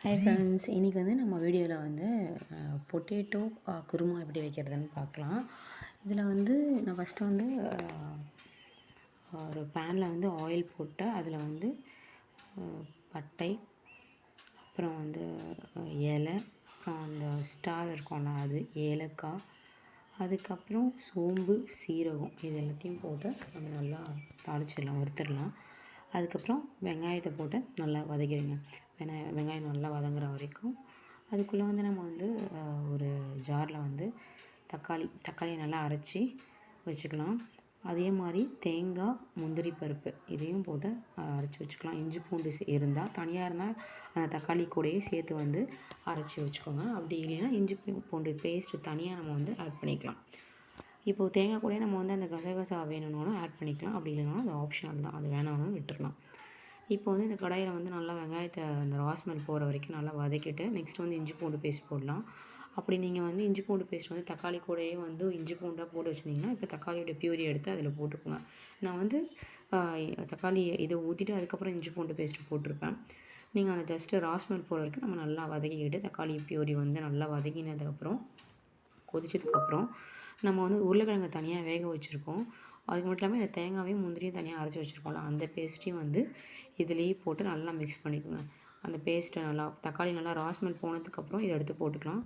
Hi friends, இன்றைக்கி வந்து நம்ம வீடியோவில் வந்து பொட்டேட்டோ குருமா எப்படி வைக்கிறதுன்னு பார்க்கலாம். இதில் வந்து நான் ஃபஸ்ட்டு வந்து ஒரு பேனில் வந்து ஆயில் போட்டு அதில் வந்து பட்டை, அப்புறம் வந்து இலை, அப்புறம் அந்த ஸ்டார் இருக்கும்ல அது, ஏலக்காய், அதுக்கப்புறம் சோம்பு, சீரகம் இது எல்லாத்தையும் போட்டு நம்ம நல்லா தாளிச்சிடலாம், வறுத்துடலாம். அதுக்கப்புறம் வெங்காயத்தை போட்டு நல்லா வதக்கிடுங்க. வெங்காயம் நல்லா வதங்குற வரைக்கும் அதுக்குள்ளே வந்து நம்ம வந்து ஒரு ஜாரில் வந்து தக்காளியை நல்லா அரைச்சி வச்சுக்கலாம். அதே மாதிரி தேங்காய், முந்திரி பருப்பு இதையும் போட்டு அரைச்சி வச்சுக்கலாம். இஞ்சி பூண்டு இருந்தால் தனியாக இருந்தால் அந்த தக்காளி கூடயே சேர்த்து வந்து அரைச்சி வச்சுக்கோங்க. அப்படி இல்லைன்னா இஞ்சி பூண்டு பேஸ்ட்டு தனியாக நம்ம வந்து ஆட் பண்ணிக்கலாம். இப்போது தேங்காய் கூட நம்ம வந்து அந்த கசகசா வேணும்னாலும் ஆட் பண்ணிக்கலாம். அப்படி இல்லைனாலும் அது ஆப்ஷனல் தான், அது வேணாலும் விட்டுடலாம். இப்போ வந்து இந்த கடாயில் வந்து நல்லா வெங்காயத்தை அந்த ராஸ்மெல் போகிற வரைக்கும் நல்லா வதக்கிட்டு நெக்ஸ்ட் வந்து இஞ்சி பூண்டு பேஸ்ட் போடலாம். அப்படி நீங்கள் வந்து இஞ்சி பூண்டு பேஸ்ட் வந்து தக்காளி கூடயே வந்து இஞ்சி பூண்டாக போட்டு வச்சுருந்தீங்கன்னா இப்போ தக்காளியோட பியூரி எடுத்து அதில் போட்டுக்கோங்க. நான் வந்து தக்காளி இதை ஊற்றிட்டு அதுக்கப்புறம் இஞ்சி பூண்டு பேஸ்ட்டு போட்டிருப்பேன். நீங்கள் அந்த ஜஸ்ட்டு ராஸ்மெல் போகிற வரைக்கும் நம்ம நல்லா வதக்கிக்கிட்டு தக்காளி பியூரி வந்து நல்லா வதக்கினதுக்கப்புறம் கொதிச்சதுக்கப்புறம் நம்ம வந்து உருளைக்கிழங்கு தனியாக வேக வச்சுருக்கோம். அதுக்கு மட்டும் இல்லாமல் இந்த தேங்காயும் முந்திரியும் தனியாக அரைச்சி வச்சுருக்கோம்ல, அந்த பேஸ்ட்டையும் வந்து இதுலேயே போட்டு நல்லா மிக்ஸ் பண்ணிக்கோங்க. அந்த பேஸ்ட்டை நல்லா தக்காளி நல்லா ராஸ்மெல் போனதுக்கப்புறம் இதை எடுத்து போட்டுக்கலாம்.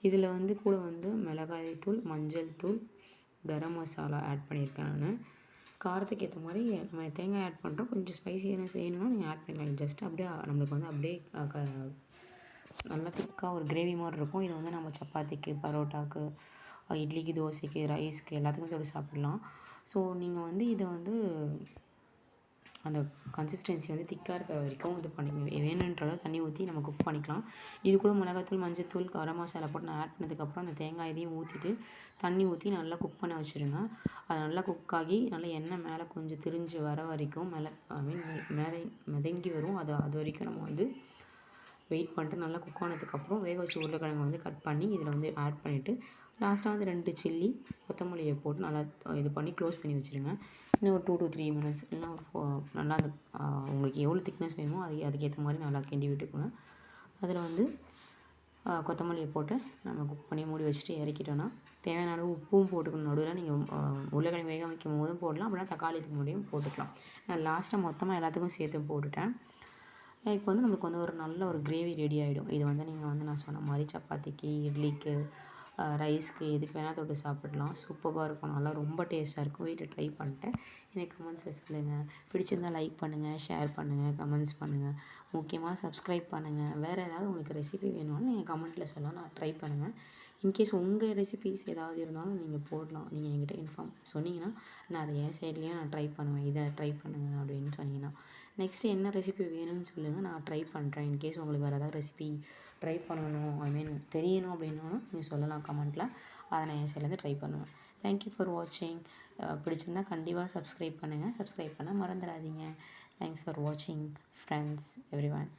இதில் வந்து கூட வந்து மிளகாய் தூள், மஞ்சள் தூள், கரம் மசாலா ஆட் பண்ணியிருக்கேன் நான். காரத்துக்கு ஏற்ற மாதிரி நம்ம தேங்காய் ஆட் பண்ணுறோம். கொஞ்சம் ஸ்பைசினஸ் வேணும்னா நீங்கள் ஆட் பண்ணிக்கலாம். ஜஸ்ட் அப்படியே நம்மளுக்கு வந்து அப்படியே நல்லா திக்காக ஒரு கிரேவி மாதிரி இருக்கும். இதை வந்து நம்ம சப்பாத்திக்கு, பரோட்டாக்கு, இட்லிக்கு, தோசைக்கு, ரைஸ்க்கு எல்லாத்துக்குமே தொட்டு சாப்பிட்லாம். ஸோ நீங்கள் வந்து இதை வந்து அந்த கன்சிஸ்டன்சி வந்து திக்காக இருக்கிற வரைக்கும் இது பண்ணிக்கணும். வேணுன்ற அளவு தண்ணி ஊற்றி நம்ம குக் பண்ணிக்கலாம். இது கூட மிளகாத்தூள், மஞ்சத்தூள், கரம் மசாலா போட்டு நான் ஆட் பண்ணதுக்கப்புறம் அந்த தேங்காய் இதையும் ஊற்றிட்டு தண்ணி ஊற்றி நல்லா குக் பண்ண வச்சுருங்க. அது நல்லா குக் ஆகி நல்லா எண்ணெய் மேலே கொஞ்சம் திரிஞ்சு வர வரைக்கும் மிதங்கி வரும். அது வரைக்கும் நம்ம வந்து வெயிட் பண்ணிட்டு நல்லா குக் ஆனதுக்கப்புறம் வேக வச்ச உருளைக்கிழங்கு வந்து கட் பண்ணி இதில் வந்து ஆட் பண்ணிவிட்டு லாஸ்ட்டாக வந்து 2 சில்லி, கொத்தமல்லியை போட்டு நல்லா இது பண்ணி க்ளோஸ் பண்ணி வச்சுருங்க. இன்னும் ஒரு 2 to 3 மினிட்ஸ் இல்லைனா நல்லா அந்த உங்களுக்கு எவ்வளோ திக்னஸ் வேணுமோ அதுக்கேற்ற மாதிரி நல்லா கிண்டி விட்டுக்கோங்க. அதில் வந்து கொத்தமல்லியை போட்டு நம்ம குக் பண்ணி மூடி வச்சுட்டு இறக்கிட்டோன்னா தேவையான அளவு உப்பும் போட்டுக்கணும். நடுவில் நீங்கள் உருளைக்கிழங்கு வேக வைக்கும் போதும் போடலாம், அப்படின்னா தக்காளிக்கு முன்னாடியும் போட்டுக்கலாம். நான் லாஸ்ட்டாக மொத்தமாக எல்லாத்துக்கும் சேர்த்து போட்டுட்டேன். இப்போ வந்து நம்மளுக்கு வந்து ஒரு நல்ல ஒரு கிரேவி ரெடி ஆகிடும். இது வந்து நீங்கள் வந்து நான் சொன்ன மாதிரி சப்பாத்திக்கு, இட்லிக்கு, ரைஸ்க்கு எதுக்கு வேணால் தொட்டு சாப்பிடலாம். சூப்பராக இருக்கும், நல்லா ரொம்ப டேஸ்ட்டாக இருக்கும். வீட்டில் ட்ரை பண்ணிட்டேன். எனக்கு கமெண்ட்ஸில் சொல்லுங்கள். பிடிச்சிருந்தால் லைக் பண்ணுங்கள், ஷேர் பண்ணுங்கள், கமெண்ட்ஸ் பண்ணுங்கள். முக்கியமாக சப்ஸ்கிரைப் பண்ணுங்கள். வேறு ஏதாவது உங்களுக்கு ரெசிபி வேணும்னாலும் நீங்கள் கமெண்ட்டில் சொல்லலாம், நான் ட்ரை பண்ணுவேன். இன்கேஸ் உங்கள் ரெசிபீஸ் ஏதாவது இருந்தாலும் நீங்கள் போடலாம். நீங்கள் என்கிட்ட இன்ஃபார்ம் சொன்னீங்கன்னா நான் அதை என் சைட்லேயும் நான் ட்ரை பண்ணுவேன். இதை ட்ரை பண்ணுங்கள் அப்படின்னு சொன்னீங்கன்னா நெக்ஸ்ட்டு என்ன ரெசிபி வேணும்னு சொல்லுங்கள், நான் ட்ரை பண்ணுறேன். இன்கேஸ் உங்களுக்கு வேறு ஏதாவது ரெசிபி ட்ரை பண்ணணும், தெரியணும் அப்படின்னாலும் நீங்கள் சொல்லலாம் கமெண்ட்டில். அதை நான் என் சைட்லேருந்து ட்ரை பண்ணுவேன். தேங்க்யூ ஃபார் வாட்சிங். பிடிச்சிருந்தா கண்டிப்பாக சப்ஸ்கிரைப் பண்ணுங்கள். சப்ஸ்கிரைப் பண்ண மறந்துடாதீங்க. தேங்க்ஸ் ஃபார் வாட்சிங் ஃப்ரெண்ட்ஸ், எவ்ரி ஒன்.